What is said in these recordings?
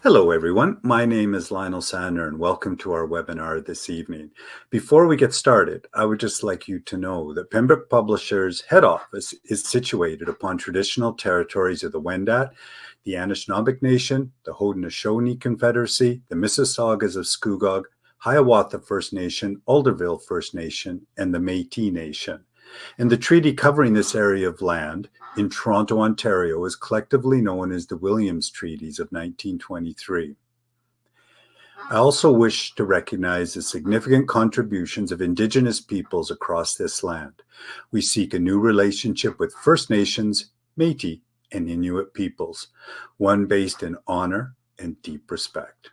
Hello, everyone. My name is Lionel Sander, and welcome to our webinar this evening. Before we get started, I would just like you to know that Pembroke Publishers' head office is situated upon traditional territories of the Wendat, the Anishinaabe Nation, the Haudenosaunee Confederacy, the Mississaugas of Scugog, Hiawatha First Nation, Alderville First Nation, and the Métis Nation. And the treaty covering this area of land in Toronto, Ontario, is collectively known as the Willms Treaties of 1923. I also wish to recognize the significant contributions of Indigenous peoples across this land. We seek a new relationship with First Nations, Métis, and Inuit peoples, one based in honor and deep respect.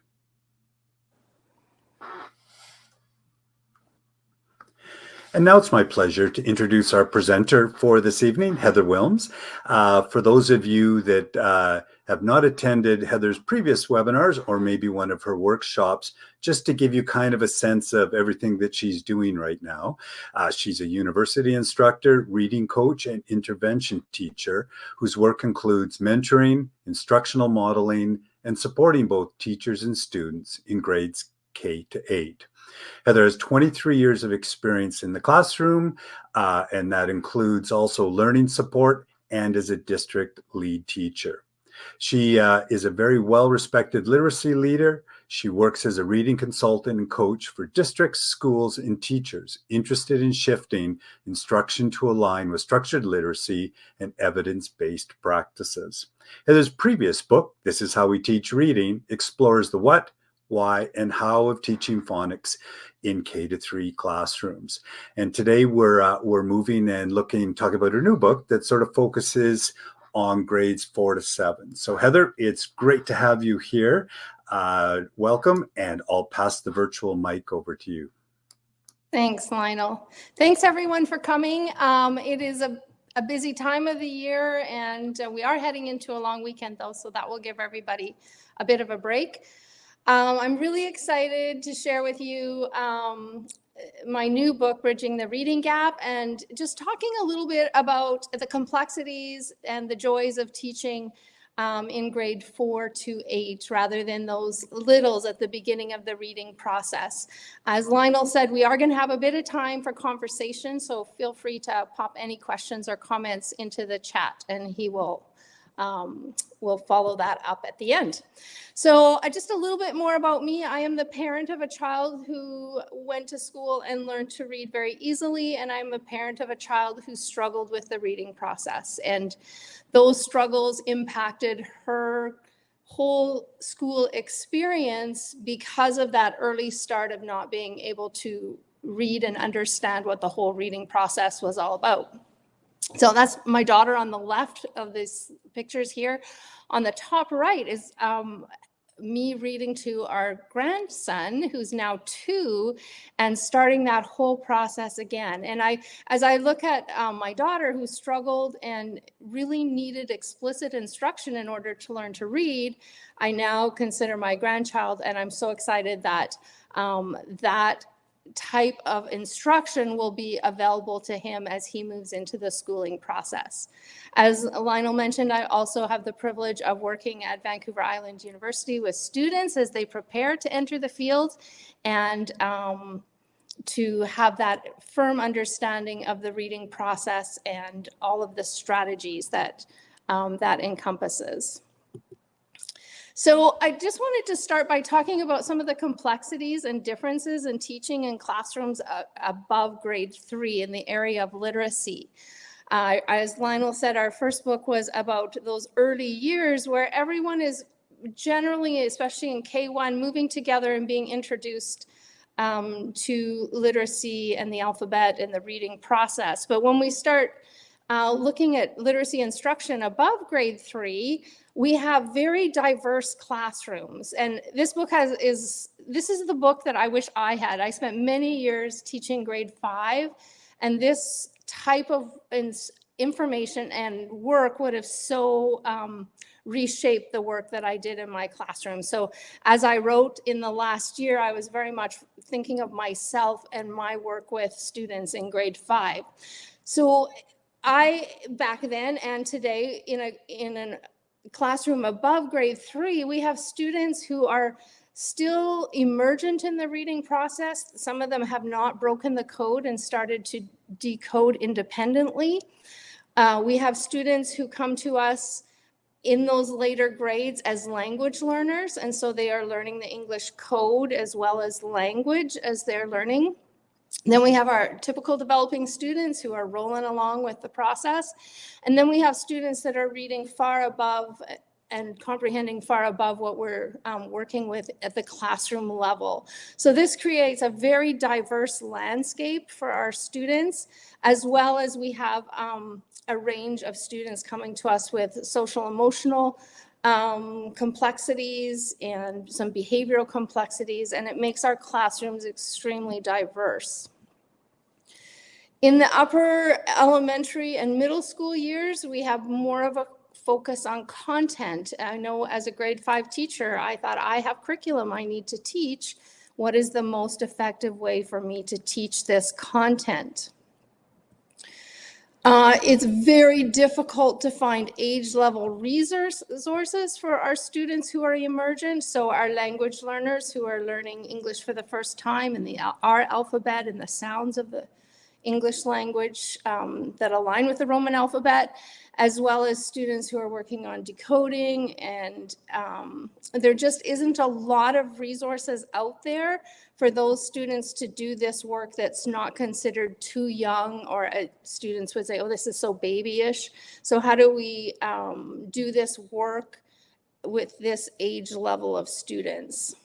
And now it's my pleasure to introduce our presenter for this evening, Heather Willms. For those of you that have not attended Heather's previous webinars or maybe one of her workshops, just to give you kind of a sense of everything that she's doing right now. She's a university instructor, reading coach, and intervention teacher whose work includes mentoring, instructional modeling, and supporting both teachers and students in grades K to 8. Heather has 23 years of experience in the classroom, and that includes also learning support and as a district lead teacher. She is a very well-respected literacy leader. She works as a reading consultant and coach for districts, schools, and teachers interested in shifting instruction to align with structured literacy and evidence-based practices. Heather's previous book, This Is How We Teach Reading, explores the what, why, and how of teaching phonics in K-3 classrooms. And today we're moving and talking about her new book that sort of focuses on grades 4 to 7. So Heather, it's great to have you here. Welcome, and I'll pass the virtual mic over to you. Thanks, Lionel. Thanks everyone for coming. It is a busy time of the year, and we are heading into a long weekend though, so that will give everybody a bit of a break. I'm really excited to share with you my new book, Bridging the Reading Gap, and just talking a little bit about the complexities and the joys of teaching in grade 4 to 8, rather than those littles at the beginning of the reading process. As Lionel said, we are going to have a bit of time for conversation, so feel free to pop any questions or comments into the chat, and he will we'll follow that up at the end. So just a little bit more about me. I am the parent of a child who went to school and learned to read very easily, and I'm a parent of a child who struggled with the reading process. And those struggles impacted her whole school experience because of that early start of not being able to read and understand what the whole reading process was all about. So that's my daughter on the left of these pictures here. On the top right is me reading to our grandson, who's now 2, and starting that whole process again. And as I look at my daughter, who struggled and really needed explicit instruction in order to learn to read, I now consider my grandchild, and I'm so excited that that type of instruction will be available to him as he moves into the schooling process. As Lionel mentioned, I also have the privilege of working at Vancouver Island University with students as they prepare to enter the field, and to have that firm understanding of the reading process and all of the strategies that that encompasses. So I just wanted to start by talking about some of the complexities and differences in teaching in classrooms above grade 3 in the area of literacy. As Lionel said, our first book was about those early years where everyone is generally, especially in K1, moving together and being introduced to literacy and the alphabet and the reading process. But when we start looking at literacy instruction above grade 3, we have very diverse classrooms. And this book this is the book that I wish I had. I spent many years teaching grade 5, and this type of information and work would have so reshaped the work that I did in my classroom. So as I wrote in the last year, I was very much thinking of myself and my work with students in grade 5. So I, back then and today, in an classroom above grade 3, we have students who are still emergent in the reading process. Some of them have not broken the code and started to decode independently. We have students who come to us in those later grades as language learners, and so they are learning the English code as well as language as they're learning. Then we have our typical developing students who are rolling along with the process. And then we have students that are reading far above and comprehending far above what we're working with at the classroom level. So this creates a very diverse landscape for our students, as well as we have a range of students coming to us with social emotional complexities and some behavioral complexities, and it makes our classrooms extremely diverse. In the upper elementary and middle school years, we have more of a focus on content. I know as a grade 5 teacher, I thought I have curriculum I need to teach. What is the most effective way for me to teach this content? It's very difficult to find age-level resources for our students who are emergent. So our language learners who are learning English for the first time and our alphabet and the sounds of the English language that align with the Roman alphabet, as well as students who are working on decoding. And there just isn't a lot of resources out there for those students to do this work that's not considered too young, or students would say, oh, this is so babyish. So how do we do this work with this age level of students?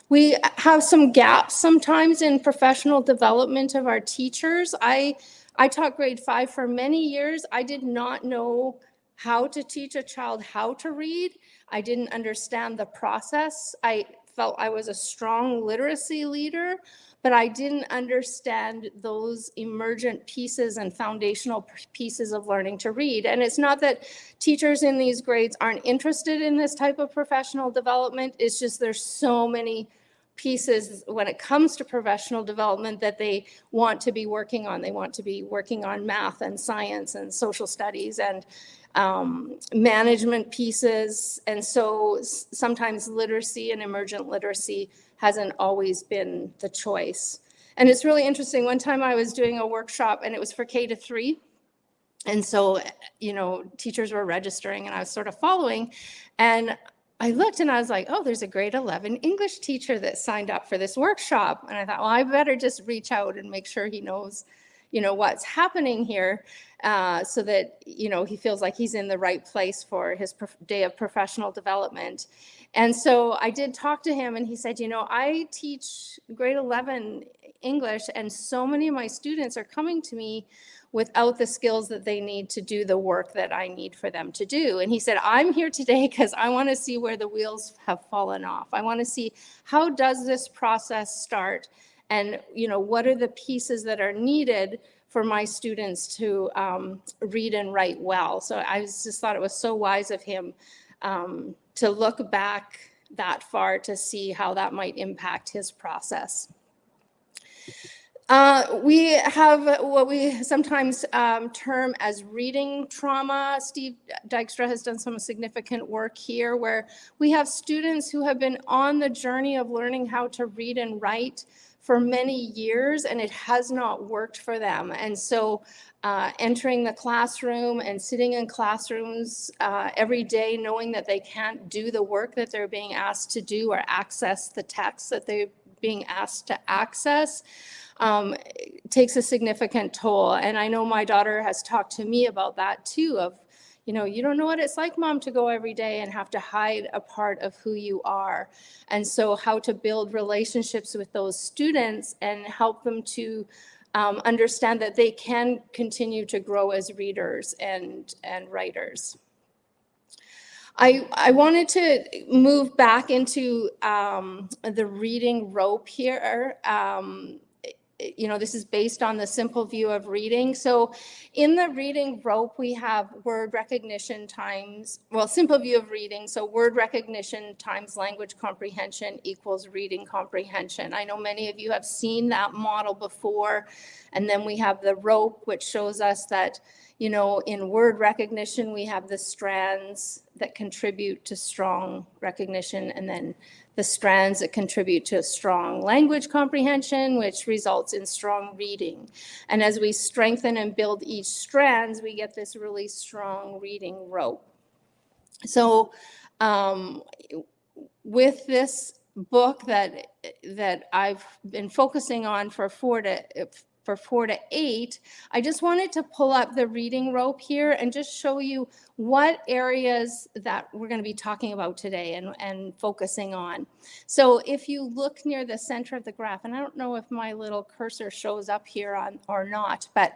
We have some gaps sometimes in professional development of our teachers. I taught grade 5 for many years. I did not know how to teach a child how to read. I didn't understand the process. I felt I was a strong literacy leader, but I didn't understand those emergent pieces and foundational pieces of learning to read. And it's not that teachers in these grades aren't interested in this type of professional development. It's just there's so many pieces when it comes to professional development that they want to be working on. They want to be working on math and science and social studies and management pieces. And so sometimes literacy and emergent literacy hasn't always been the choice. And it's really interesting. One time I was doing a workshop and it was for K to 3. And so, teachers were registering and I was sort of following, and I looked and I was like, oh, there's a grade 11 English teacher that signed up for this workshop. And I thought, well, I better just reach out and make sure he knows, what's happening here, so that, he feels like he's in the right place for his day of professional development. And so I did talk to him and he said, I teach grade 11 English and so many of my students are coming to me without the skills that they need to do the work that I need for them to do. And he said, I'm here today because I want to see where the wheels have fallen off. I want to see, how does this process start? And, what are the pieces that are needed for my students to read and write well? So I just thought it was so wise of him to look back that far to see how that might impact his process. We have what we sometimes term as reading trauma. Steve Dykstra has done some significant work here where we have students who have been on the journey of learning how to read and write for many years, and it has not worked for them. And so entering the classroom and sitting in classrooms every day, knowing that they can't do the work that they're being asked to do or access the text that they're being asked to access, takes a significant toll. And I know my daughter has talked to me about that too, of, you don't know what it's like, Mom, to go every day and have to hide a part of who you are. And so how to build relationships with those students and help them to understand that they can continue to grow as readers and writers. I wanted to move back into the reading rope here. this is based on the simple view of reading. So in the reading rope, we have word recognition times, simple view of reading. So word recognition times language comprehension equals reading comprehension. I know many of you have seen that model before. And then we have the rope, which shows us that, in word recognition, we have the strands that contribute to strong recognition, and then the strands that contribute to a strong language comprehension, which results in strong reading. And as we strengthen and build each strands, we get this really strong reading rope. So with this book that I've been focusing on for 4 to 8, I just wanted to pull up the reading rope here and just show you what areas that we're going to be talking about today and focusing on. So if you look near the center of the graph, and I don't know if my little cursor shows up here or not, but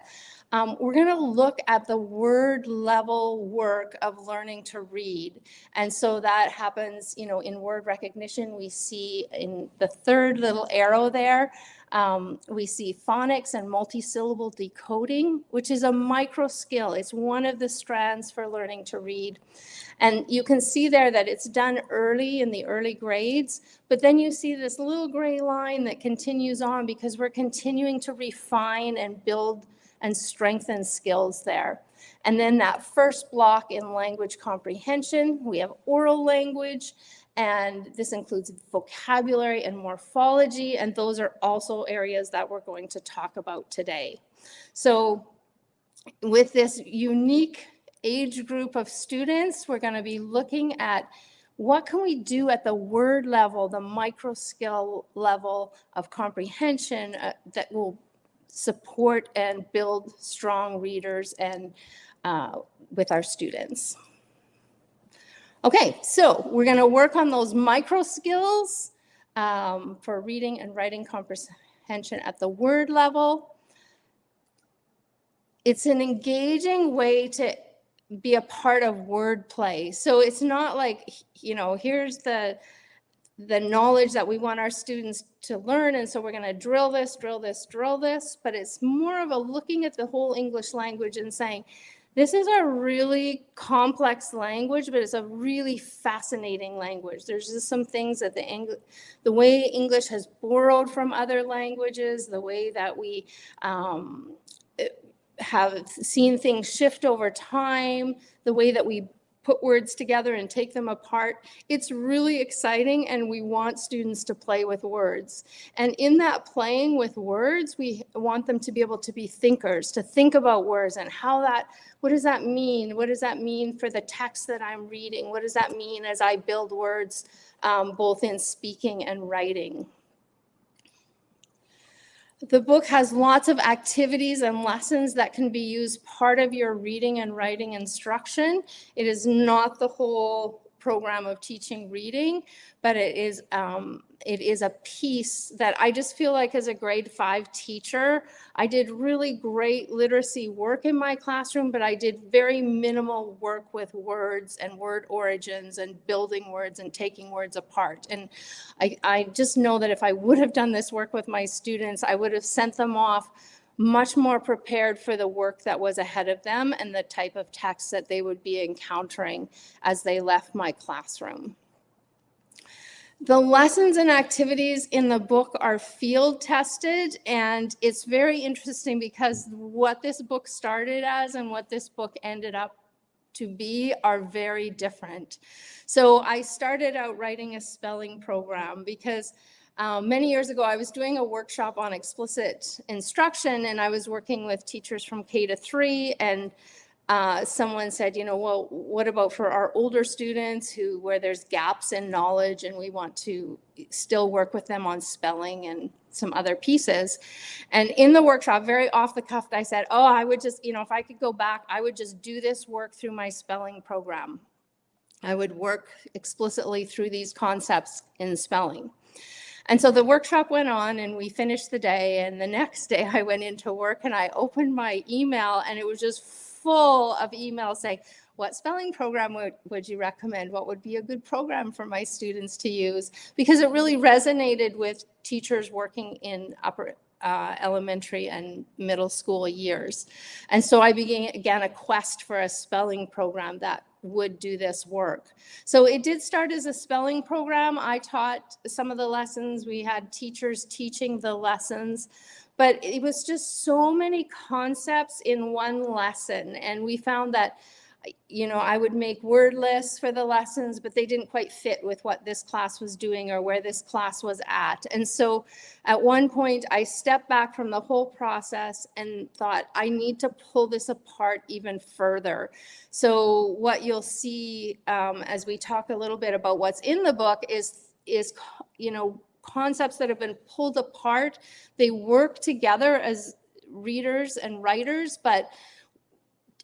we're going to look at the word level work of learning to read. And so that happens, in word recognition, we see in the third little arrow there, we see phonics and multisyllable decoding, which is a micro skill. It's one of the strands for learning to read. And you can see there that it's done early in the early grades, but then you see this little gray line that continues on because we're continuing to refine and build and strengthen skills there. And then that first block in language comprehension, we have oral language, and this includes vocabulary and morphology, and those are also areas that we're going to talk about today. So with this unique age group of students, we're going to be looking at what can we do at the word level, the micro skill level of comprehension that will support and build strong readers and with our students. Okay, so we're going to work on those micro skills for reading and writing comprehension at the word level. It's an engaging way to be a part of wordplay. So it's not like, here's the knowledge that we want our students to learn, and so we're going to drill this, but it's more of a looking at the whole English language and saying, this is a really complex language, but it's a really fascinating language. There's just some things that the way English has borrowed from other languages, the way that we have seen things shift over time, the way that we put words together and take them apart. It's really exciting, and we want students to play with words. And in that playing with words, we want them to be able to be thinkers, to think about words and what does that mean? What does that mean for the text that I'm reading? What does that mean as I build words, both in speaking and writing? The book has lots of activities and lessons that can be used part of your reading and writing instruction. It is not the whole program of teaching reading, but it is a piece that I just feel like as a grade 5 teacher, I did really great literacy work in my classroom, but I did very minimal work with words and word origins and building words and taking words apart. And I just know that if I would have done this work with my students, I would have sent them off much more prepared for the work that was ahead of them and the type of text that they would be encountering as they left my classroom. The lessons and activities in the book are field tested, and it's very interesting because what this book started as and what this book ended up to be are very different. So I started out writing a spelling program because many years ago, I was doing a workshop on explicit instruction, and I was working with teachers from K to 3, and someone said, well, what about for our older students where there's gaps in knowledge and we want to still work with them on spelling and some other pieces. And in the workshop, very off the cuff, I said, I would just, if I could go back, I would just do this work through my spelling program. I would work explicitly through these concepts in spelling. And so the workshop went on and we finished the day, and the next day I went into work and I opened my email and it was just full of emails saying, what spelling program would you recommend? What would be a good program for my students to use? Because it really resonated with teachers working in upper elementary and middle school years. And so I began a quest for a spelling program that would do this work. So it did start as a spelling program. I taught some of the lessons. We had teachers teaching the lessons, but it was just so many concepts in one lesson. And we found that, you know, I would make word lists for the lessons, but they didn't quite fit with what this class was doing or where this class was at. And so at one point I stepped back from the whole process and thought, I need to pull this apart even further. So what you'll see as we talk a little bit about what's in the book is, you know, concepts that have been pulled apart. They work together as readers and writers, but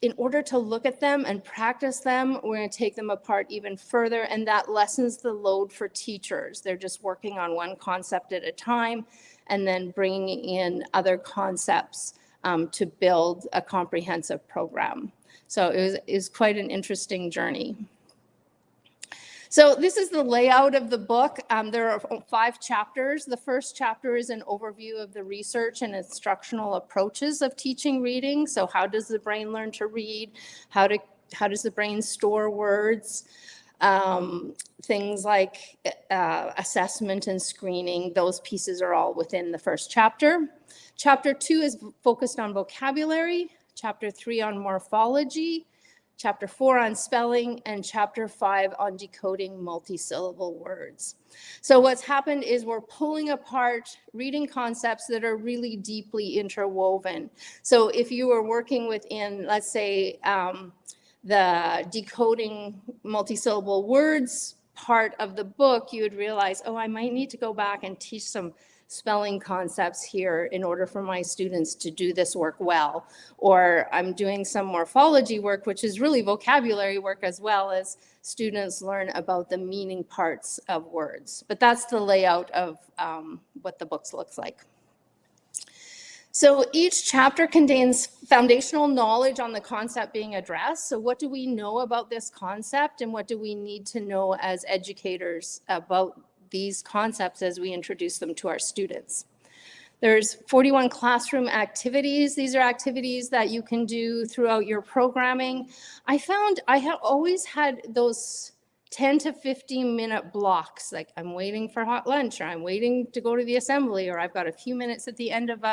in order to look at them and practice them, we're going to take them apart even further, and that lessens the load for teachers. They're just working on one concept at a time and then bringing in other concepts to build a comprehensive program. So it was quite an interesting journey. So this is the layout of the book. There are 5 chapters. The first chapter is an overview of the research and instructional approaches of teaching reading. So how does the brain learn to read? How does the brain store words? Things like assessment and screening, those pieces are all within the first chapter. Chapter 2 is focused on vocabulary. Chapter 3 on morphology. Chapter 4 on spelling, and Chapter 5 on decoding multisyllable words. So what's happened is we're pulling apart reading concepts that are really deeply interwoven. So if you were working within, let's say, the decoding multisyllable words part of the book, you would realize, oh, I might need to go back and teach some spelling concepts here in order for my students to do this work well. Or I'm doing some morphology work, which is really vocabulary work as well, as students learn about the meaning parts of words. But that's the layout of what the books looks like. So each chapter contains foundational knowledge on the concept being addressed. So what do we know about this concept, and what do we need to know as educators about these concepts as we introduce them to our students? There's 41 classroom activities. These are activities that you can do throughout your programming. I found I have always had those 10 to 15 minute blocks, like I'm waiting for hot lunch, or I'm waiting to go to the assembly, or I've got a few minutes at the end of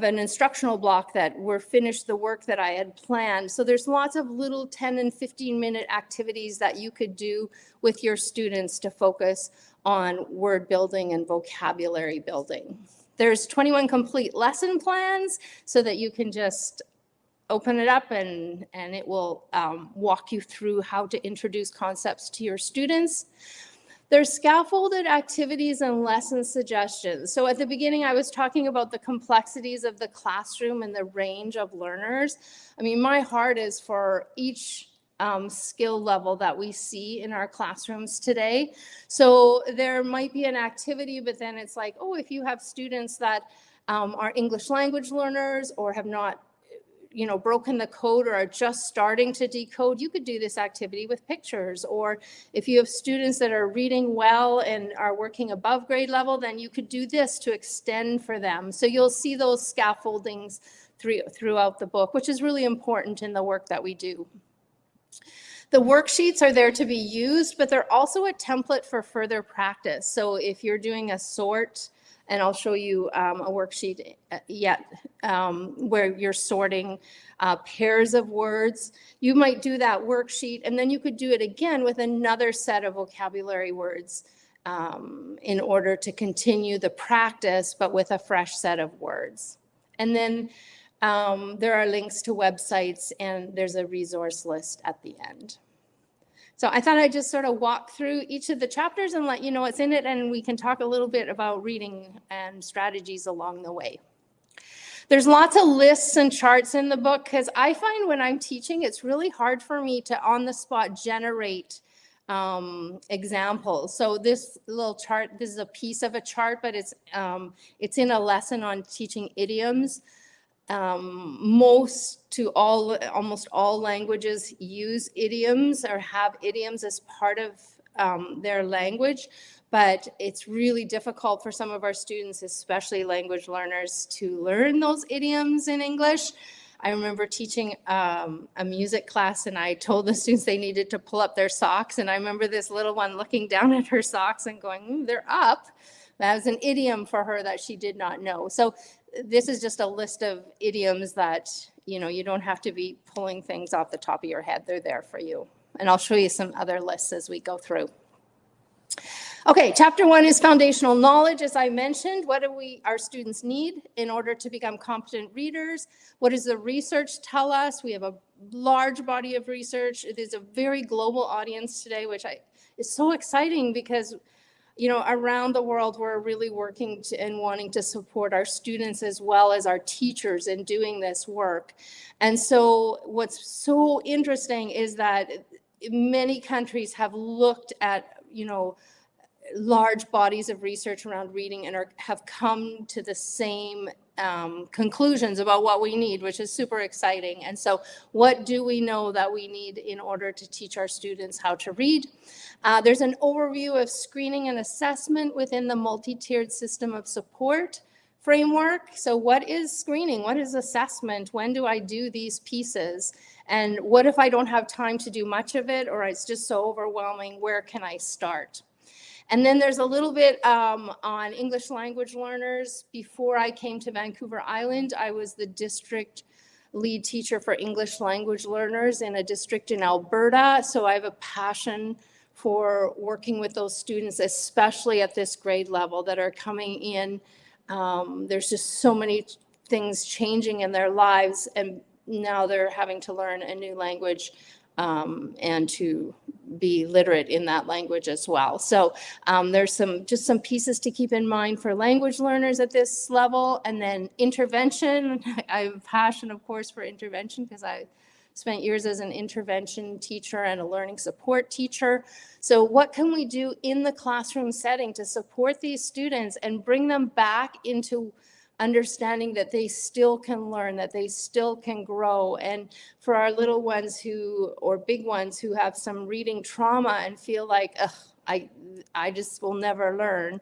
an instructional block that we're finished the work that I had planned. So there's lots of little 10 and 15 minute activities that you could do with your students to focus on word building and vocabulary building. There's 21 complete lesson plans so that you can just open it up and it will walk you through how to introduce concepts to your students. There's scaffolded activities and lesson suggestions. So at the beginning, I was talking about the complexities of the classroom and the range of learners. I mean, my heart is for each skill level that we see in our classrooms today. So there might be an activity, but then it's like, oh, if you have students that are English language learners or have not broken the code or are just starting to decode, you could do this activity with pictures. Or if you have students that are reading well and are working above grade level, then you could do this to extend for them. So you'll see those scaffoldings throughout the book, which is really important in the work that we do. The worksheets are there to be used, but they're also a template for further practice. So if you're doing a sort, and I'll show you a worksheet where you're sorting pairs of words. You might do that worksheet, and then you could do it again with another set of vocabulary words in order to continue the practice, but with a fresh set of words. And then there are links to websites, and there's a resource list at the end. So I thought I'd just sort of walk through each of the chapters and let you know what's in it, and we can talk a little bit about reading and strategies along the way. There's lots of lists and charts in the book, because I find when I'm teaching, it's really hard for me to on the spot generate examples. So this little chart, this is a piece of a chart, but it's in a lesson on teaching idioms. Almost all languages use idioms or have idioms as part of their language, but it's really difficult for some of our students, especially language learners, to learn those idioms in English. I remember teaching a music class, and I told the students they needed to pull up their socks, and I remember this little one looking down at her socks and going, they're up. That was an idiom for her that she did not know. So this is just a list of idioms that, you don't have to be pulling things off the top of your head. They're there for you. And I'll show you some other lists as we go through. Okay, chapter 1 is foundational knowledge. As I mentioned, what do our students need in order to become competent readers? What does the research tell us? We have a large body of research. It is a very global audience today, which is so exciting because around the world, we're really working and wanting to support our students as well as our teachers in doing this work. And so what's so interesting is that many countries have looked at, large bodies of research around reading and have come to the same conclusions about what we need, which is super exciting. And so what do we know that we need in order to teach our students how to read? There's an overview of screening and assessment within the multi-tiered system of support framework. So what is screening? What is assessment? When do I do these pieces? And what if I don't have time to do much of it, or it's just so overwhelming? Where can I start? And then there's a little bit on English language learners. Before I came to Vancouver Island, I was the district lead teacher for English language learners in a district in Alberta. So I have a passion for working with those students, especially at this grade level that are coming in. There's just so many things changing in their lives, and now they're having to learn a new language and to be literate in that language as well. So there's some pieces to keep in mind for language learners at this level. And then intervention. I have a passion, of course, for intervention because I spent years as an intervention teacher and a learning support teacher. So what can we do in the classroom setting to support these students and bring them back into understanding that they still can learn, that they still can grow? And for our little ones or big ones who have some reading trauma and feel like, I just will never learn,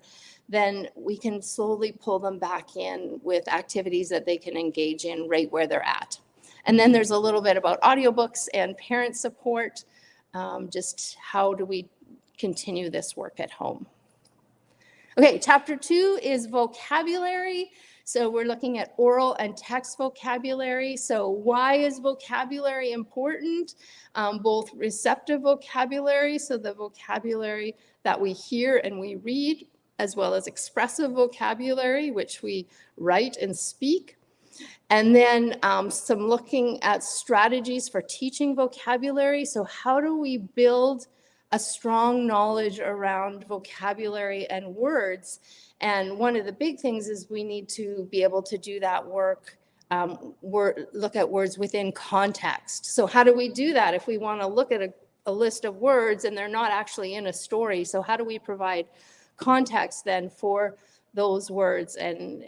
then we can slowly pull them back in with activities that they can engage in right where they're at. And then there's a little bit about audiobooks and parent support, just how do we continue this work at home. Okay, chapter 2 is vocabulary. So we're looking at oral and text vocabulary. So why is vocabulary important? Both receptive vocabulary, so the vocabulary that we hear and we read, as well as expressive vocabulary, which we write and speak. And then some looking at strategies for teaching vocabulary. So how do we build a strong knowledge around vocabulary and words? And one of the big things is we need to be able to do that work, look at words within context. So how do we do that if we want to look at a list of words and they're not actually in a story? So how do we provide context then for those words and,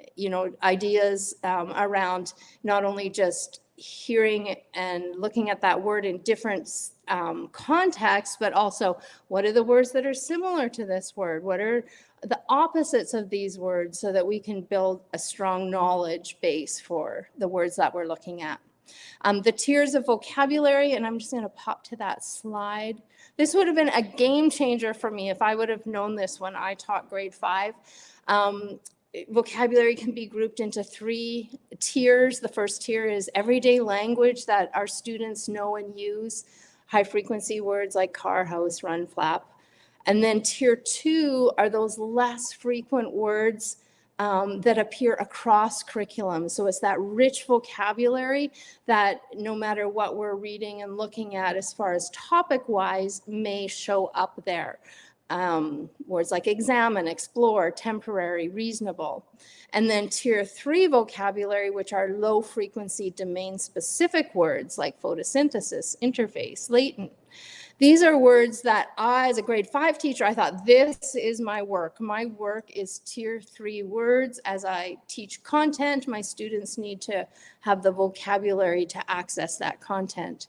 ideas around not only just hearing and looking at that word in different contexts, but also what are the words that are similar to this word? What are the opposites of these words so that we can build a strong knowledge base for the words that we're looking at? The tiers of vocabulary, and I'm just going to pop to that slide. This would have been a game changer for me if I would have known this when I taught grade 5. Vocabulary can be grouped into 3 tiers. The first tier is everyday language that our students know and use, high frequency words like car, house, run, flap. And then tier 2 are those less frequent words that appear across curriculum. So it's that rich vocabulary that no matter what we're reading and looking at as far as topic-wise may show up there. Words like examine, explore, temporary, reasonable. And then tier 3 vocabulary, which are low frequency domain specific words like photosynthesis, interface, latent. These are words that I, as a grade 5 teacher, I thought this is my work. My work is tier 3 words. As I teach content, my students need to have the vocabulary to access that content.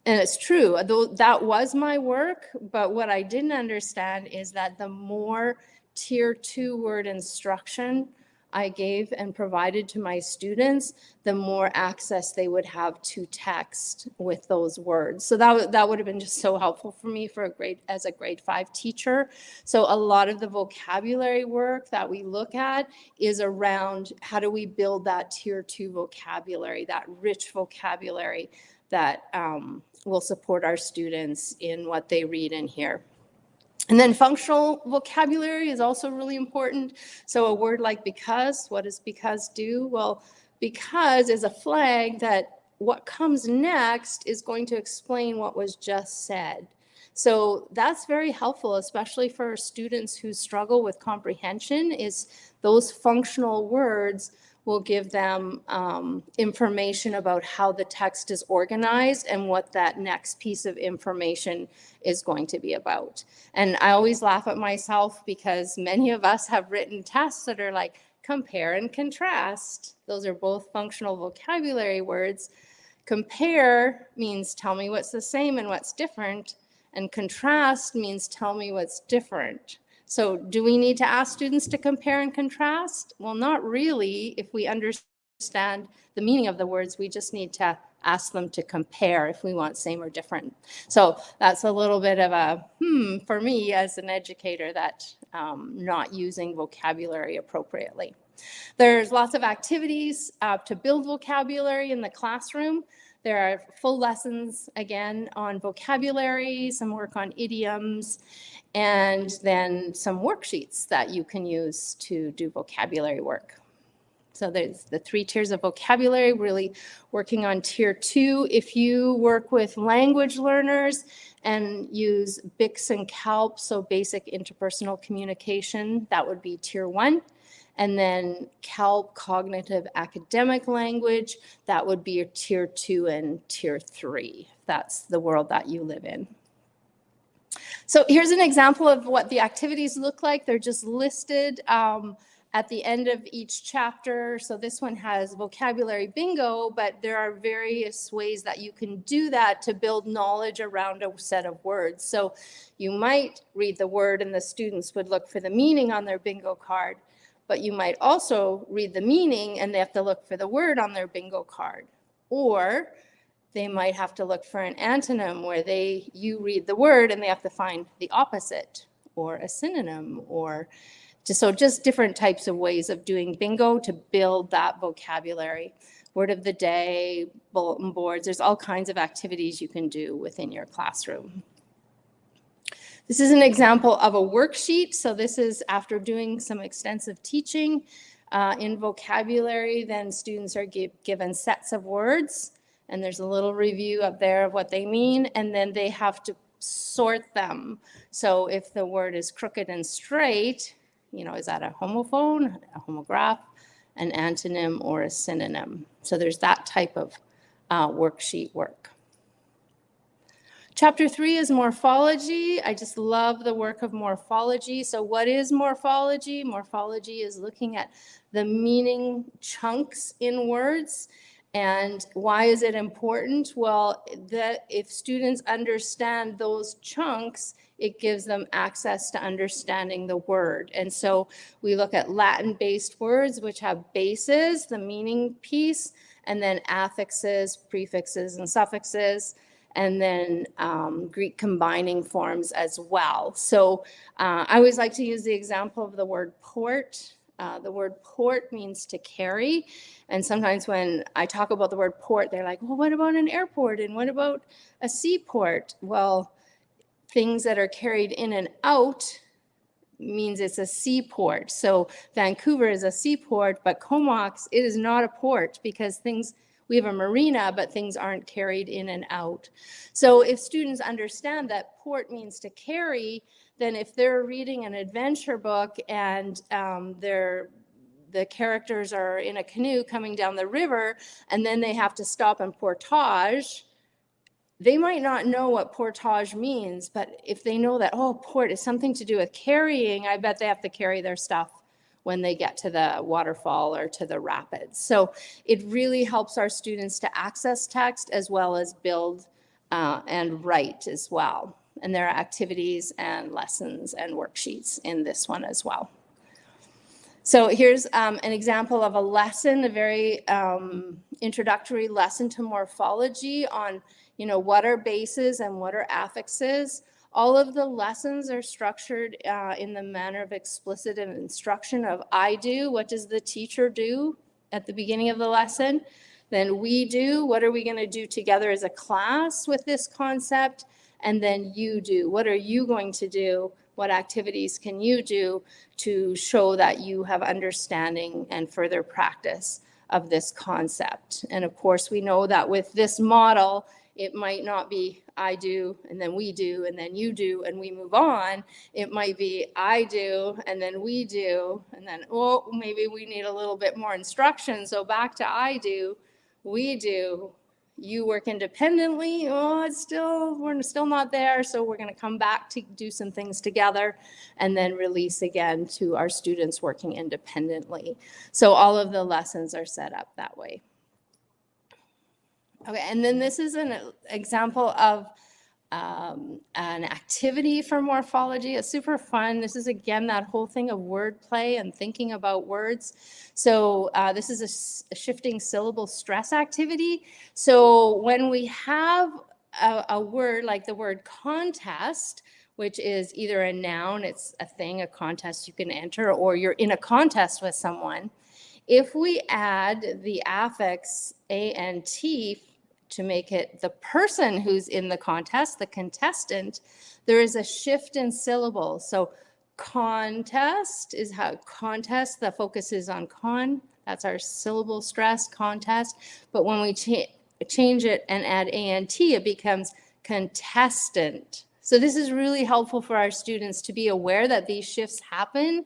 And it's true, though that was my work, but what I didn't understand is that the more tier 2 word instruction I gave and provided to my students, the more access they would have to text with those words. So that would have been just so helpful for me as a grade 5 teacher. So a lot of the vocabulary work that we look at is around how do we build that tier 2 vocabulary, that rich vocabulary that will support our students in what they read and hear. And then functional vocabulary is also really important. So a word like because, what does because do? Well, because is a flag that what comes next is going to explain what was just said. So that's very helpful, especially for students who struggle with comprehension, is those functional words will give them information about how the text is organized and what that next piece of information is going to be about. And I always laugh at myself because many of us have written tests that are like compare and contrast. Those are both functional vocabulary words. Compare means tell me what's the same and what's different, and contrast means tell me what's different. So do we need to ask students to compare and contrast? Well, not really. If we understand the meaning of the words, we just need to ask them to compare if we want same or different. So that's a little bit of a for me as an educator, that not using vocabulary appropriately. There's lots of activities to build vocabulary in the classroom. There are full lessons, again, on vocabulary, some work on idioms, and then some worksheets that you can use to do vocabulary work. So there's the 3 tiers of vocabulary, really working on tier 2. If you work with language learners and use BICS and CALP, so basic interpersonal communication, that would be tier 1. And then CALP, cognitive academic language, that would be your tier 2 and tier 3. That's the world that you live in. So here's an example of what the activities look like. They're just listed at the end of each chapter. So this one has vocabulary bingo, but there are various ways that you can do that to build knowledge around a set of words. So you might read the word and the students would look for the meaning on their bingo card, but you might also read the meaning and they have to look for the word on their bingo card. Or they might have to look for an antonym where you read the word and they have to find the opposite or a synonym, or just different types of ways of doing bingo to build that vocabulary. Word of the day, bulletin boards, there's all kinds of activities you can do within your classroom. This is an example of a worksheet. So this is after doing some extensive teaching in vocabulary, then students are given sets of words, and there's a little review up there of what they mean, and then they have to sort them. So if the word is crooked and straight, is that a homophone, a homograph, an antonym, or a synonym? So there's that type of worksheet work. Chapter 3 is morphology. I just love the work of morphology. So what is morphology? Morphology is looking at the meaning chunks in words. And why is it important? Well, if students understand those chunks, it gives them access to understanding the word. And so we look at Latin-based words, which have bases, the meaning piece, and then affixes, prefixes, and suffixes, and then Greek combining forms as well. So I always like to use the example of the word port. The word port means to carry. And sometimes when I talk about the word port, they're like, well, what about an airport? And what about a seaport? Well, things that are carried in and out means it's a seaport. So Vancouver is a seaport, but Comox, it is not a port because we have a marina, but things aren't carried in and out. So if students understand that port means to carry, then if they're reading an adventure book and the characters are in a canoe coming down the river, and then they have to stop and portage, they might not know what portage means, but if they know that, port is something to do with carrying, I bet they have to carry their stuff when they get to the waterfall or to the rapids. So it really helps our students to access text as well as build and write as well. And there are activities and lessons and worksheets in this one as well. So here's an example of a lesson, a very introductory lesson to morphology on, what are bases and what are affixes. All of the lessons are structured in the manner of explicit instruction of I do. What does the teacher do at the beginning of the lesson? Then we do. What are we going to do together as a class with this concept? And then you do. What are you going to do? What activities can you do to show that you have understanding and further practice of this concept? And of course, we know that with this model, it might not be I do, and then we do, and then you do, and we move on. It might be I do, and then we do, and then, oh, maybe we need a little bit more instruction. So back to I do, we do, you work independently. Oh, we're still not there. So we're going to come back to do some things together and then release again to our students working independently. So all of the lessons are set up that way. Okay, and then this is an example of an activity for morphology. It's super fun. This is, again, that whole thing of wordplay and thinking about words. So this is a shifting syllable stress activity. So when we have a word like the word contest, which is either a noun, it's a thing, a contest you can enter, or you're in a contest with someone. If we add the affix ant to make it the person who's in the contest, the contestant, there is a shift in syllables. So contest is how contest, the focus is on con. That's our syllable stress, contest. But when we change it and add ant, it becomes contestant. So this is really helpful for our students to be aware that these shifts happen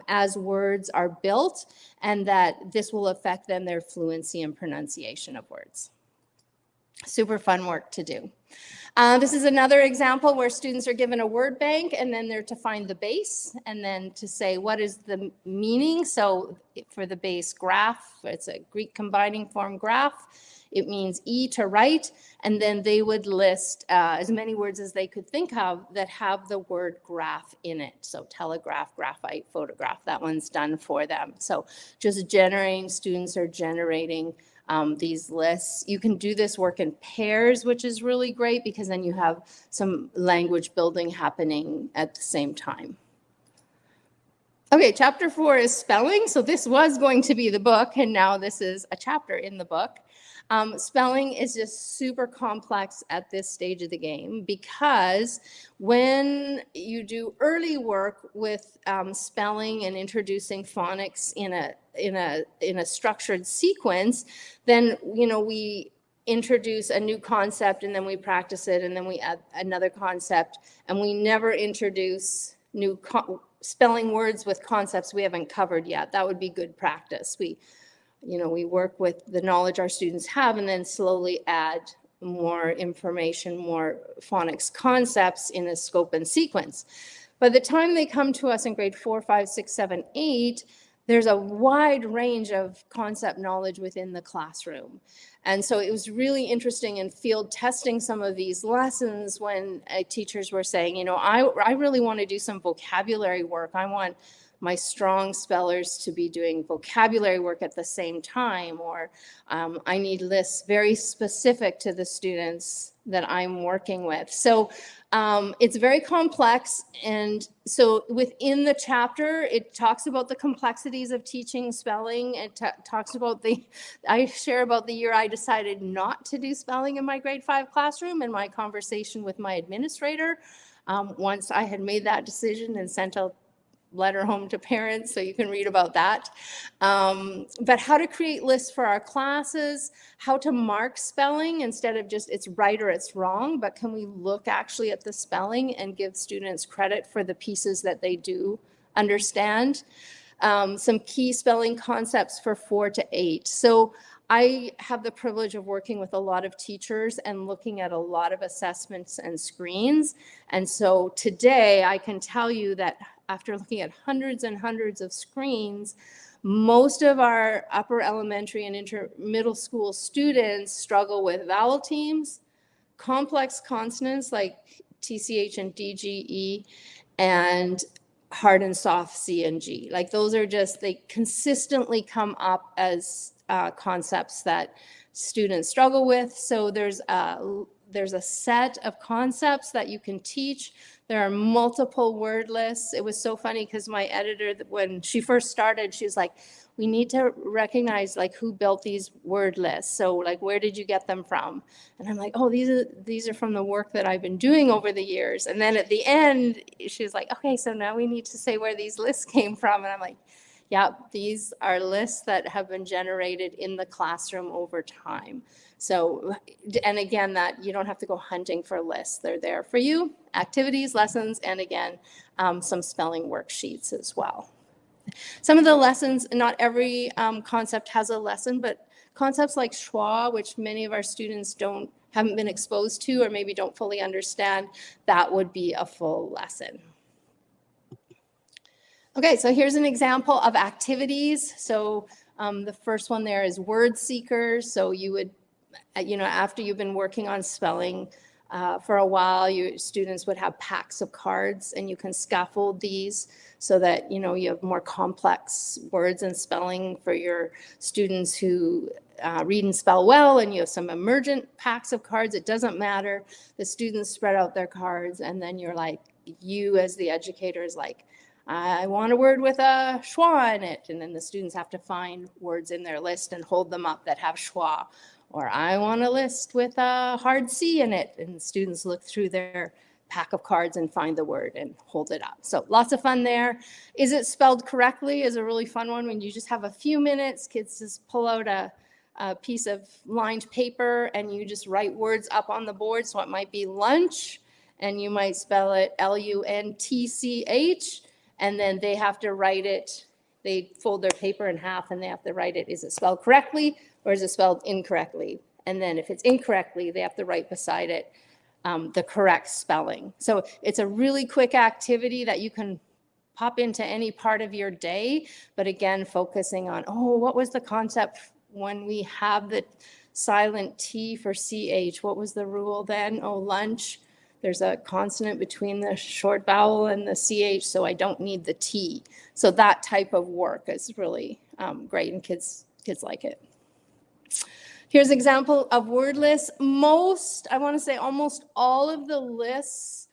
as words are built, and that this will affect then their fluency and pronunciation of words. Super fun work to do. This is another example where students are given a word bank, and then they're to find the base and then to say what is the meaning. So for the base graph, it's a Greek combining form graph. It means to write, and then they would list as many words as they could think of that have the word graph in it. So telegraph, graphite, photograph, that one's done for them. So just students are generating these lists. You can do this work in pairs, which is really great because then you have some language building happening at the same time. Okay, chapter 4 is spelling. So this was going to be the book, and now this is a chapter in the book. Spelling is just super complex at this stage of the game because when you do early work with spelling and introducing phonics in a structured sequence, then we introduce a new concept and then we practice it and then we add another concept, and we never introduce new spelling words with concepts we haven't covered yet. That would be good practice. We work with the knowledge our students have and then slowly add more information, more phonics concepts in a scope and sequence. By the time they come to us in grade 4, 5, 6, 7, 8, there's a wide range of concept knowledge within the classroom. And so it was really interesting in field testing some of these lessons when teachers were saying, I really want to do some vocabulary work. I want my strong spellers to be doing vocabulary work at the same time, or I need lists very specific to the students that I'm working with. So it's very complex. And so within the chapter, it talks about the complexities of teaching spelling. It talks about I share about the year I decided not to do spelling in my grade 5 classroom and my conversation with my administrator. Once I had made that decision and sent a letter home to parents, so you can read about that. But how to create lists for our classes, how to mark spelling instead of just it's right or it's wrong, but can we look actually at the spelling and give students credit for the pieces that they do understand. Some key spelling concepts for 4 to 8. So I have the privilege of working with a lot of teachers and looking at a lot of assessments and screens. And so today I can tell you that after looking at hundreds and hundreds of screens, most of our upper elementary and middle school students struggle with vowel teams, complex consonants like TCH and DGE, and hard and soft C and G. Like those are just, they consistently come up as concepts that students struggle with. So there's a set of concepts that you can teach. There are multiple word lists. It was so funny because my editor, when she first started, she was like, we need to recognize like who built these word lists. So like, where did you get them from? And I'm like, oh, these are from the work that I've been doing over the years. And then at the end, she was like, okay, so now we need to say where these lists came from. And I'm like, yeah, these are lists that have been generated in the classroom over time. So, and again, that you don't have to go hunting for lists. They're there for you, activities, lessons, and again, some spelling worksheets as well. Some of the lessons, not every concept has a lesson, but concepts like schwa, which many of our students haven't been exposed to or maybe don't fully understand, that would be a full lesson. Okay, so here's an example of activities. So the first one there is word seekers. So you would, after you've been working on spelling for a while, your students would have packs of cards, and you can scaffold these so that, you have more complex words and spelling for your students who read and spell well, and you have some emergent packs of cards. It doesn't matter. The students spread out their cards, and then you as the educator is like, I want a word with a schwa in it. And then the students have to find words in their list and hold them up that have schwa. Or I want a list with a hard C in it. And students look through their pack of cards and find the word and hold it up. So lots of fun there. Is it spelled correctly is a really fun one when you just have a few minutes. Kids just pull out a piece of lined paper and you just write words up on the board. So it might be lunch, and you might spell it LUNTCH. And then they have to write it. They fold their paper in half and they have to write it. Is it spelled correctly or is it spelled incorrectly? And then if it's incorrectly, they have to write beside it the correct spelling. So it's a really quick activity that you can pop into any part of your day. But again, focusing on, what was the concept when we have the silent T for CH? What was the rule then? Lunch. There's a consonant between the short vowel and the CH, so I don't need the T. So that type of work is really great, and kids like it. Here's an example of word lists. I want to say almost all of the lists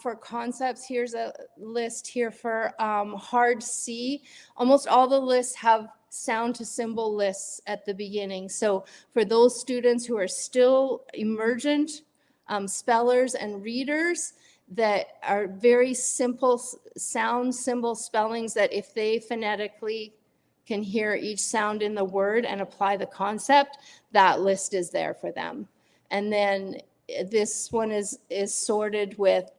for concepts, here's a list here for hard C. Almost all the lists have sound to symbol lists at the beginning. So for those students who are still emergent, spellers and readers that are very simple sound symbol spellings that if they phonetically can hear each sound in the word and apply the concept, that list is there for them. And then this one is sorted with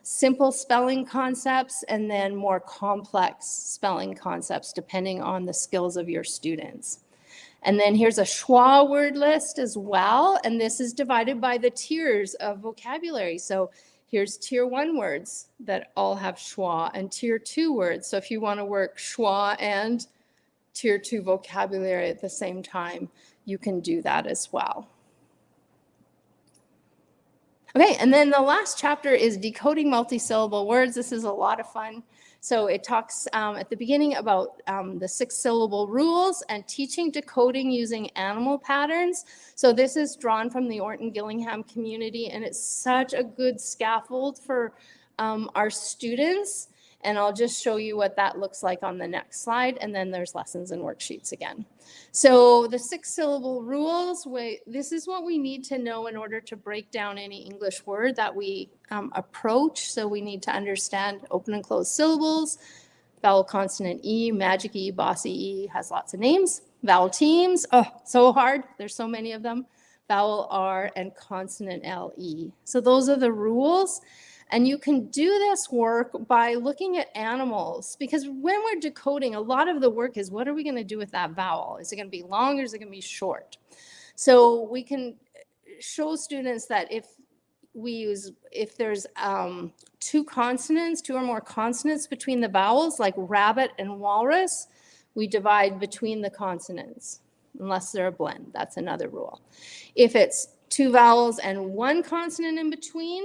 simple spelling concepts and then more complex spelling concepts depending on the skills of your students. And then here's a schwa word list as well. And this is divided by the tiers of vocabulary. So here's tier 1 words that all have schwa and tier 2 words. So if you want to work schwa and tier 2 vocabulary at the same time, you can do that as well. Okay, and then the last chapter is decoding multisyllable words. This is a lot of fun. So it talks at the beginning about the 6-syllable rules and teaching decoding using animal patterns. So this is drawn from the Orton-Gillingham community, and it's such a good scaffold for our students. And I'll just show you what that looks like on the next slide. And then there's lessons and worksheets again. So the 6-syllable rules, this is what we need to know in order to break down any English word that we approach. So we need to understand open and closed syllables, vowel consonant E, magic E, bossy E, has lots of names. Vowel teams, so hard. There's so many of them. Vowel R and consonant LE. So those are the rules. And you can do this work by looking at animals, because when we're decoding, a lot of the work is what are we going to do with that vowel? Is it going to be long or is it going to be short? So we can show students that if there's 2 or more consonants between the vowels, like rabbit and walrus, we divide between the consonants, unless they're a blend. That's another rule. If it's 2 vowels and 1 consonant in between,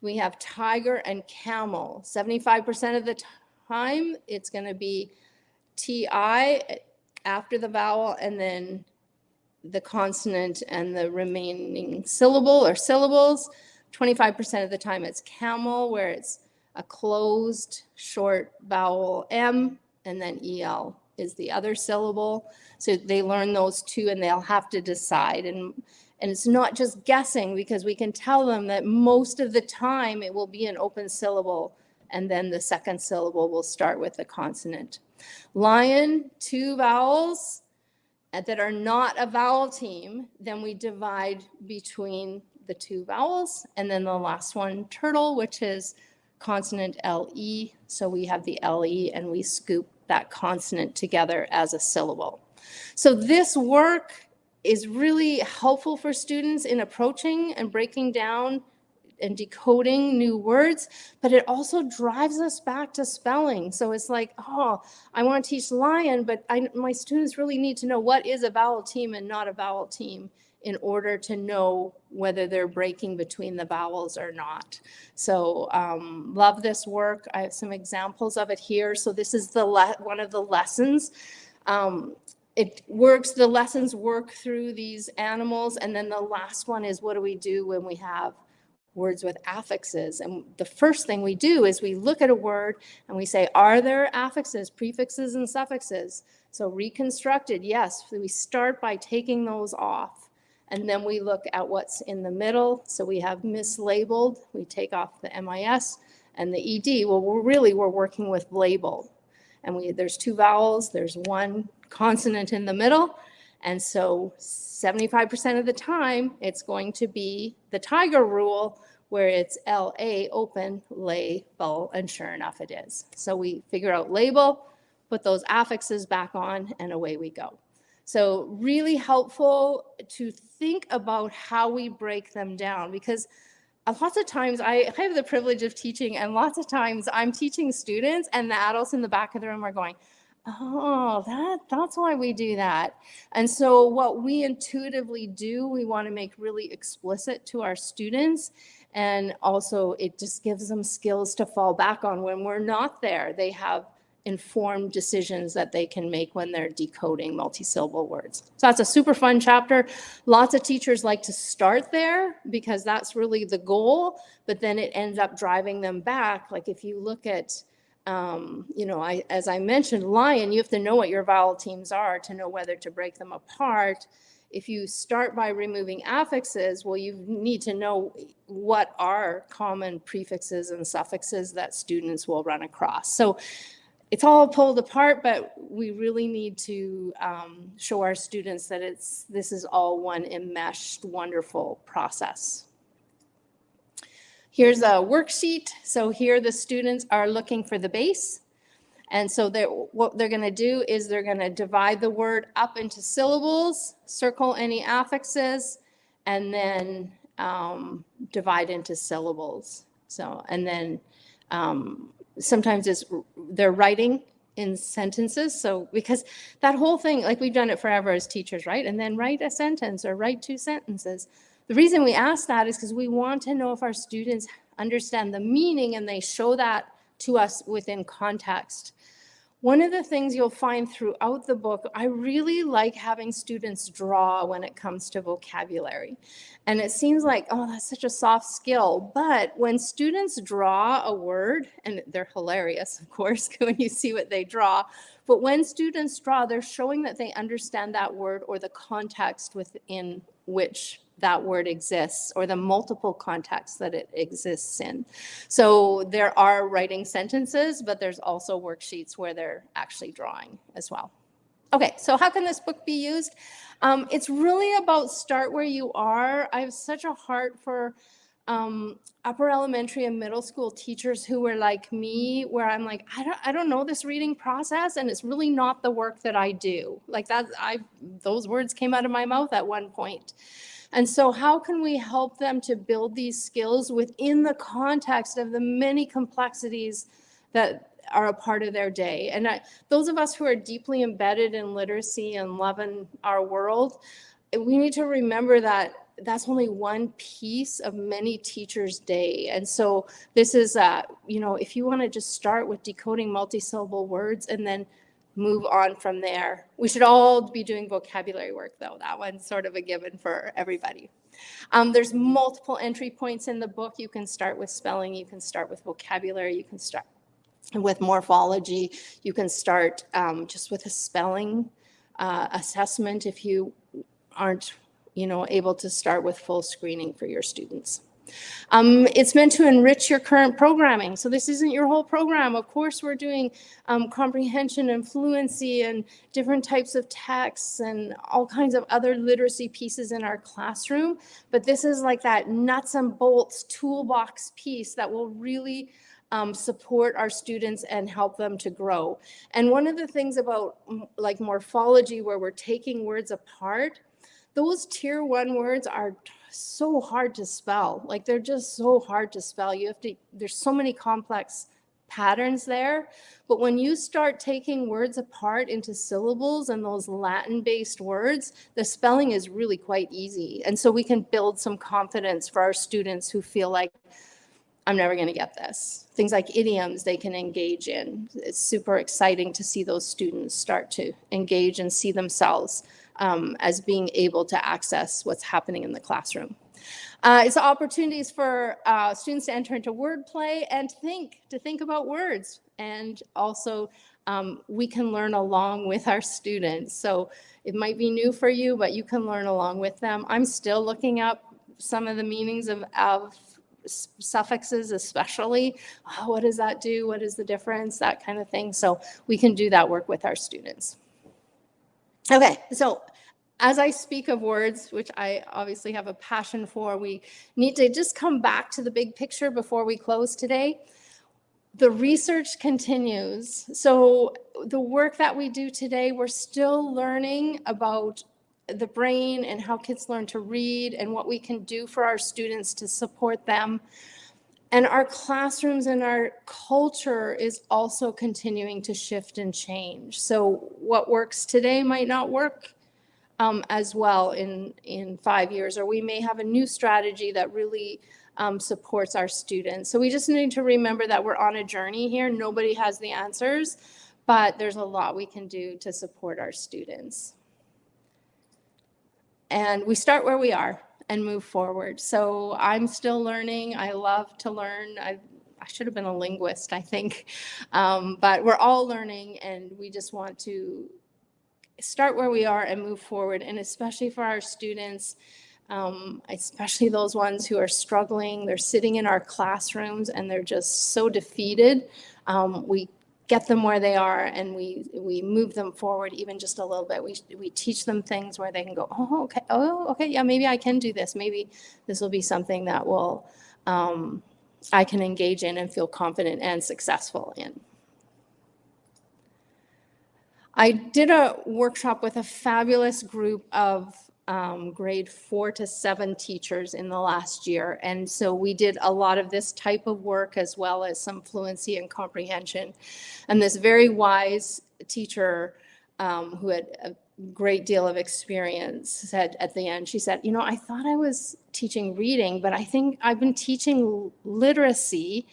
we have tiger and camel. 75% of the time, it's going to be TI after the vowel, and then the consonant and the remaining syllable or syllables. 25% of the time it's camel, where it's a closed short vowel M, and then EL is the other syllable. So they learn those two and they'll have to decide. And it's not just guessing, because we can tell them that most of the time it will be an open syllable, and then the second syllable will start with the consonant. Lion, 2 vowels that are not a vowel team, then we divide between the 2 vowels. And then the last one, turtle, which is consonant LE. So we have the LE and we scoop that consonant together as a syllable. So this work is really helpful for students in approaching and breaking down and decoding new words, but it also drives us back to spelling. So it's like, oh, I want to teach lion, but my students really need to know what is a vowel team and not a vowel team in order to know whether they're breaking between the vowels or not. So love this work. I have some examples of it here. So this is one of the lessons. The lessons work through these animals. And then the last one is, what do we do when we have words with affixes? And the first thing we do is we look at a word and we say, are there affixes, prefixes, and suffixes? So reconstructed, yes. We start by taking those off. And then we look at what's in the middle. So we have mislabeled. We take off the MIS and the ED. Well, we're working with label. And there's 2 vowels. There's 1 consonant in the middle. And so 75% of the time, it's going to be the tiger rule, where it's LA, open, label, and sure enough it is. So we figure out label, put those affixes back on, and away we go. So really helpful to think about how we break them down, because lots of times I have the privilege of teaching, and lots of times I'm teaching students and the adults in the back of the room are going, oh, that's why we do that. And so what we intuitively do, we want to make really explicit to our students. And also it just gives them skills to fall back on when we're not there. They have informed decisions that they can make when they're decoding multisyllable words. So that's a super fun chapter. Lots of teachers like to start there because that's really the goal, but then it ends up driving them back. Like if you look at, as I mentioned, lion, you have to know what your vowel teams are to know whether to break them apart. If you start by removing affixes, well, you need to know what are common prefixes and suffixes that students will run across. So it's all pulled apart, but we really need to show our students that this is all one enmeshed, wonderful process. Here's a worksheet. So here the students are looking for the base. And so what they're going to do is they're going to divide the word up into syllables, circle any affixes, and then divide into syllables. So, and then sometimes they're writing in sentences. So because that whole thing, like we've done it forever as teachers, right? And then write a sentence or write 2 sentences. The reason we ask that is because we want to know if our students understand the meaning and they show that to us within context. One of the things you'll find throughout the book, I really like having students draw when it comes to vocabulary. And it seems like, oh, that's such a soft skill. But when students draw a word, and they're hilarious, of course, when you see what they draw, but when students draw, they're showing that they understand that word or the context within which that word exists, or the multiple contexts that it exists in. So there are writing sentences, but there's also worksheets where they're actually drawing as well. Okay, so how can this book be used? It's really about start where you are. I have such a heart for upper elementary and middle school teachers who were like me, where I'm like, I don't know this reading process, and it's really not the work that I do. Like those words came out of my mouth at one point. And so how can we help them to build these skills within the context of the many complexities that are a part of their day? And those of us who are deeply embedded in literacy and loving our world, we need to remember that that's only one piece of many teachers' day. And so this is, if you want to just start with decoding multisyllable words and then move on from there. We should all be doing vocabulary work, though. That one's sort of a given for everybody. There's multiple entry points in the book. You can start with spelling. You can start with vocabulary. You can start with morphology. You can start just with a spelling assessment if you aren't able to start with full screening for your students. It's meant to enrich your current programming. So this isn't your whole program. Of course, we're doing comprehension and fluency and different types of texts and all kinds of other literacy pieces in our classroom. But this is like that nuts and bolts toolbox piece that will really support our students and help them to grow. And one of the things about like morphology, where we're taking words apart, those tier 1 words are so hard to spell. Like, they're just so hard to spell. There's so many complex patterns there. But when you start taking words apart into syllables and those Latin-based words, the spelling is really quite easy. And so we can build some confidence for our students who feel like, I'm never going to get this. Things like idioms they can engage in. It's super exciting to see those students start to engage and see themselves as being able to access what's happening in the classroom. It's opportunities for students to enter into wordplay and to think about words. And also, we can learn along with our students. So it might be new for you, but you can learn along with them. I'm still looking up some of the meanings of suffixes, especially. What does that do? What is the difference? That kind of thing. So we can do that work with our students. Okay, so as I speak of words, which I obviously have a passion for, we need to just come back to the big picture before we close today. The research continues. So the work that we do today, we're still learning about the brain and how kids learn to read and what we can do for our students to support them. And our classrooms and our culture is also continuing to shift and change. So what works today might not work as well in 5 years, or we may have a new strategy that really supports our students. So we just need to remember that we're on a journey here. Nobody has the answers, but there's a lot we can do to support our students. And we start where we are and move forward. So I'm still learning. I love to learn. I should have been a linguist, I think. But we're all learning, and we just want to start where we are and move forward. And especially for our students, especially those ones who are struggling, they're sitting in our classrooms and they're just so defeated. We get them where they are, and we move them forward even just a little bit. We teach them things where they can go, oh, okay, yeah, maybe I can do this. Maybe this will be something that will I can engage in and feel confident and successful in. I did a workshop with a fabulous group of grade 4 to 7 teachers in the last year. And so we did a lot of this type of work, as well as some fluency and comprehension. And this very wise teacher who had a great deal of experience said at the end, she said, I thought I was teaching reading, but I think I've been teaching literacy,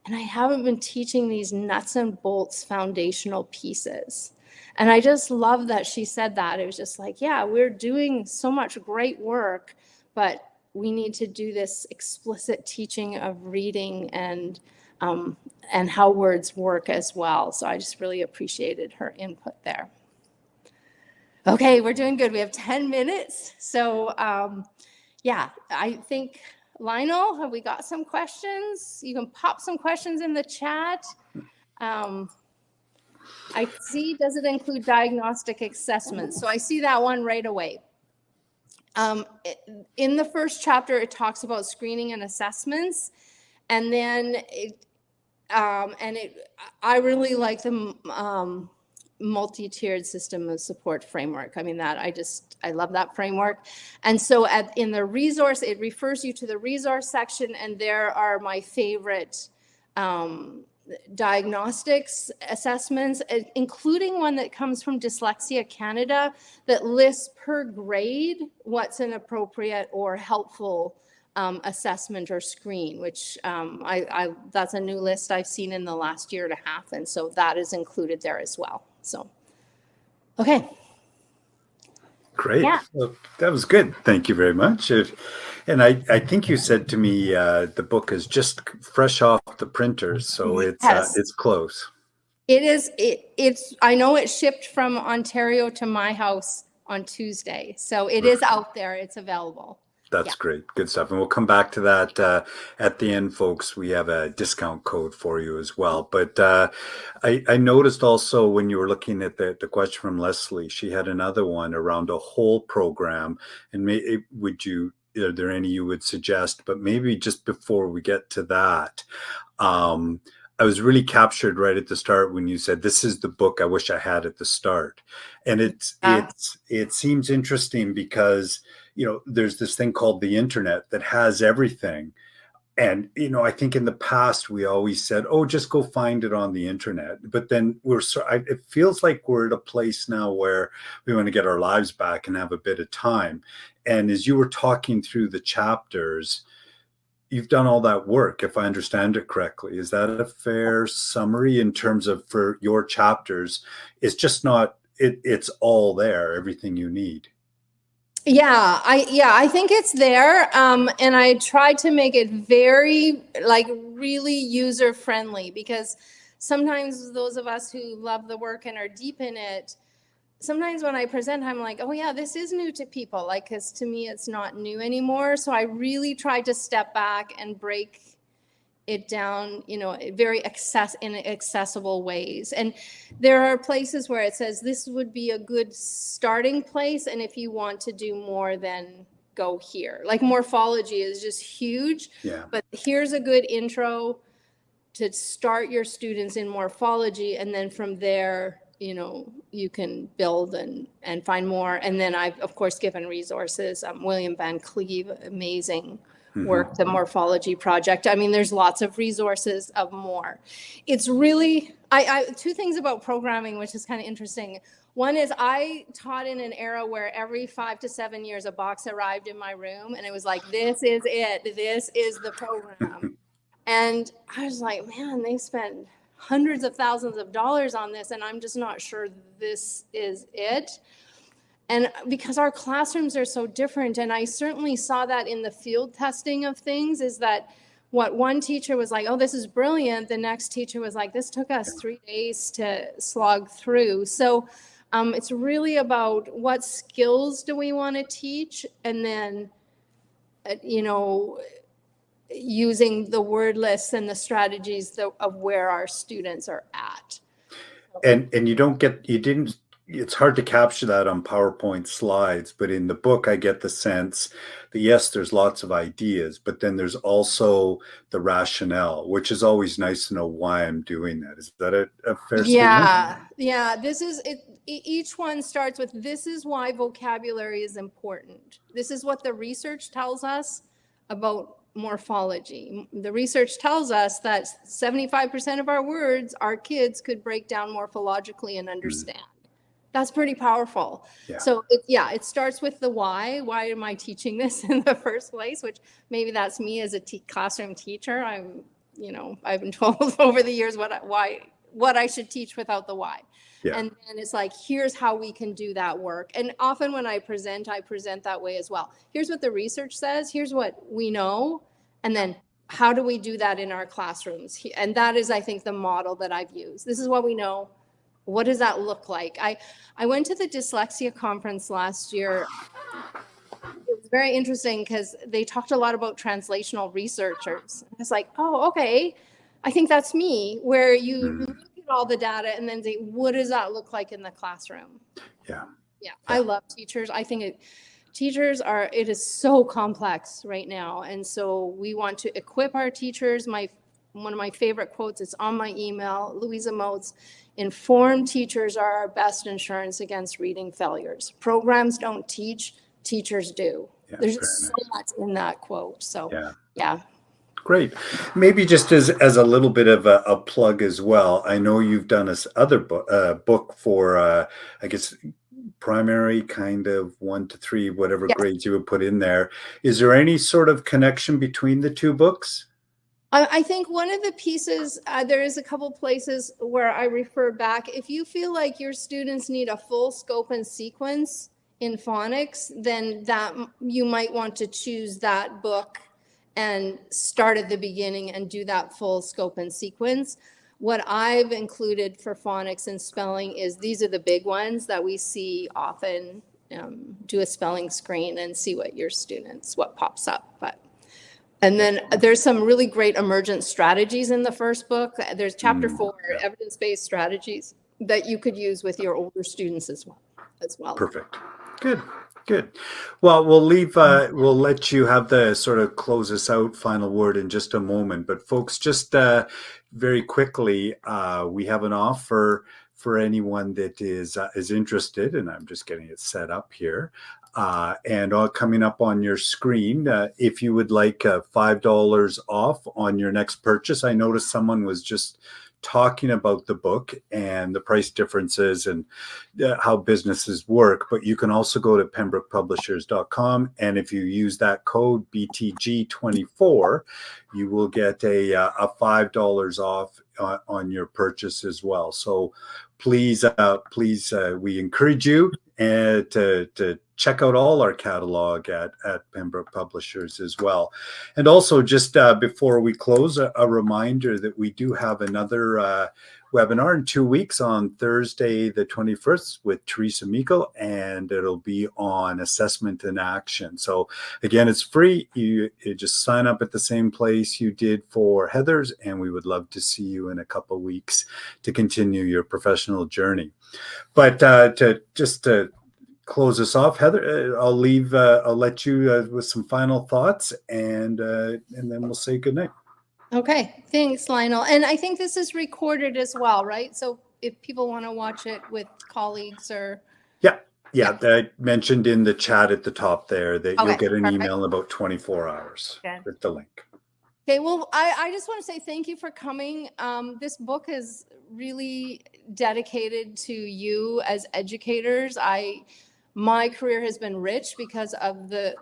and I haven't been teaching these nuts and bolts foundational pieces. And I just love that she said that. It was just like, yeah, we're doing so much great work, but we need to do this explicit teaching of reading and how words work as well. So I just really appreciated her input there. Okay, we're doing good. We have 10 minutes. So yeah, I think, Lionel, have we got some questions? You can pop some questions in the chat. I see, does it include diagnostic assessments? So I see that one right away. In the first chapter, it talks about screening and assessments. And then I really like the multi-tiered system of support framework. I mean, I love that framework. And so in the resource, it refers you to the resource section, and there are my favorite diagnostics assessments, including one that comes from Dyslexia Canada that lists per grade what's an appropriate or helpful assessment or screen, which that's a new list I've seen in the last year and a half. And so that is included there as well. So, okay. Great. Yeah. Well, that was good. Thank you very much. And I think you said to me the book is just fresh off the printer, so Yes. it's close. It is. It's. I know it shipped from Ontario to my house on Tuesday, so it is out there. It's available. That's great. Good stuff. And we'll come back to that at the end, folks. We have a discount code for you as well. But I noticed also when you were looking at the question from Leslie, she had another one around a whole program. And are there any you would suggest? But maybe just before we get to that, I was really captured right at the start when you said, this is the book I wish I had at the start. And it seems interesting because, there's this thing called the internet that has everything. And, I think in the past, we always said, oh, just go find it on the internet. But then it feels like we're at a place now where we want to get our lives back and have a bit of time. And as you were talking through the chapters, you've done all that work, if I understand it correctly. Is that a fair summary in terms of for your chapters? It's just not, it's all there, everything you need. Yeah, I think it's there. And I tried to make it very, really user friendly, because sometimes those of us who love the work and are deep in it, sometimes when I present, I'm like, oh yeah, this is new to people. Because to me, it's not new anymore. So I really tried to step back and break it down, very accessible ways. And there are places where it says this would be a good starting place. And if you want to do more, then go here. Like morphology is just huge. Yeah. But here's a good intro to start your students in morphology. And then from there, you can build and find more. And then I've, of course, given resources. William Van Cleve, amazing work, the Morphology Project. I mean, there's lots of resources of more. It's really, two things about programming, which is kind of interesting. One is I taught in an era where every 5 to 7 years, a box arrived in my room and it was like, this is it. This is the program. And I was like, man, they spent hundreds of thousands of dollars on this, and I'm just not sure this is it. And because our classrooms are so different, and I certainly saw that in the field testing of things, is that what one teacher was like, oh, this is brilliant. The next teacher was like, this took us 3 days to slog through. So it's really about what skills do we want to teach, and then, using the word lists and the strategies of where our students are at. And it's hard to capture that on PowerPoint slides, but in the book, I get the sense that yes, there's lots of ideas, but then there's also the rationale, which is always nice to know why I'm doing that. Is that a fair statement? Yeah. This is it. Each one starts with, this is why vocabulary is important. This is what the research tells us about morphology. The research tells us that 75% of our words, our kids could break down morphologically and understand. That's pretty powerful. Yeah. So it starts with the why. Why am I teaching this in the first place? Which maybe that's me as a classroom teacher. I've been told over the years what I should teach without the why. Yeah. And then it's like, here's how we can do that work. And often when I present that way as well. Here's what the research says. Here's what we know. And then how do we do that in our classrooms? And that is, I think, the model that I've used. This is what we know. What does that look like? I went to the dyslexia conference last year. It was very interesting because they talked a lot about translational researchers. It's like, oh, okay. I think that's me, where you look at all the data and then say, what does that look like in the classroom? Yeah. I love teachers. I think it is so complex right now. And so we want to equip our teachers. One of my favorite quotes, it's on my email, Louisa Moats, informed teachers are our best insurance against reading failures. Programs don't teach, teachers do. Yeah, there's so much in that quote. So, yeah. Great. Maybe just as a little bit of a plug as well. I know you've done this other book for, I guess, primary kind of 1 to 3, whatever Yes. grades you would put in there. Is there any sort of connection between the two books? I think one of the pieces, there is a couple places where I refer back. If you feel like your students need a full scope and sequence in phonics, then that you might want to choose that book and start at the beginning and do that full scope and sequence. What I've included for phonics and spelling is these are the big ones that we see often. Do a spelling screen and see what pops up. And then there's some really great emergent strategies in the first book. There's chapter 4, Yeah. evidence-based strategies that you could use with your older students as well. Perfect. Good. Good. Well, we'll let you have the sort of close us out final word in just a moment. But folks, just very quickly, we have an offer for anyone that is interested, and I'm just getting it set up here. And all coming up on your screen, if you would like $5 off on your next purchase. I noticed someone was just talking about the book and the price differences and how businesses work, but you can also go to pembrokepublishers.com, and if you use that code BTG24, you will get a $5 off on your purchase as well. So please, we encourage you to check out all our catalog at Pembroke Publishers as well. And also, just before we close, a reminder that we do have another webinar in 2 weeks on Thursday, the 21st, with Teresa Meikle, and it'll be on assessment and action. So again, it's free. You just sign up at the same place you did for Heather's, and we would love to see you in a couple of weeks to continue your professional journey. But to close us off, Heather, I'll let you with some final thoughts, and then we'll say goodnight. Okay, thanks, Lionel. And I think this is recorded as well, right? So if people want to watch it with colleagues or... Yeah, I mentioned in the chat at the top there that you'll get an email in about 24 hours with the link. Okay, well, I just want to say thank you for coming. This book is really dedicated to you as educators. My career has been rich because of the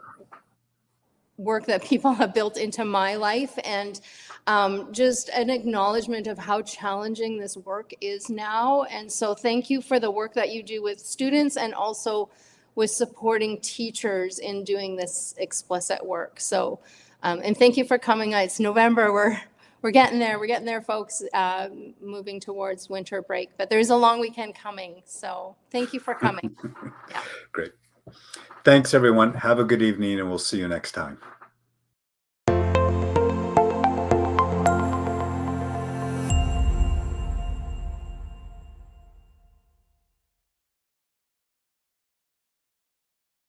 work that people have built into my life, and just an acknowledgement of how challenging this work is now. And so thank you for the work that you do with students and also with supporting teachers in doing this explicit work. So, and thank you for coming. It's November. We're getting there, folks, moving towards winter break, but there's a long weekend coming. So thank you for coming. Yeah. Great. Thanks, everyone. Have a good evening, and we'll see you next time.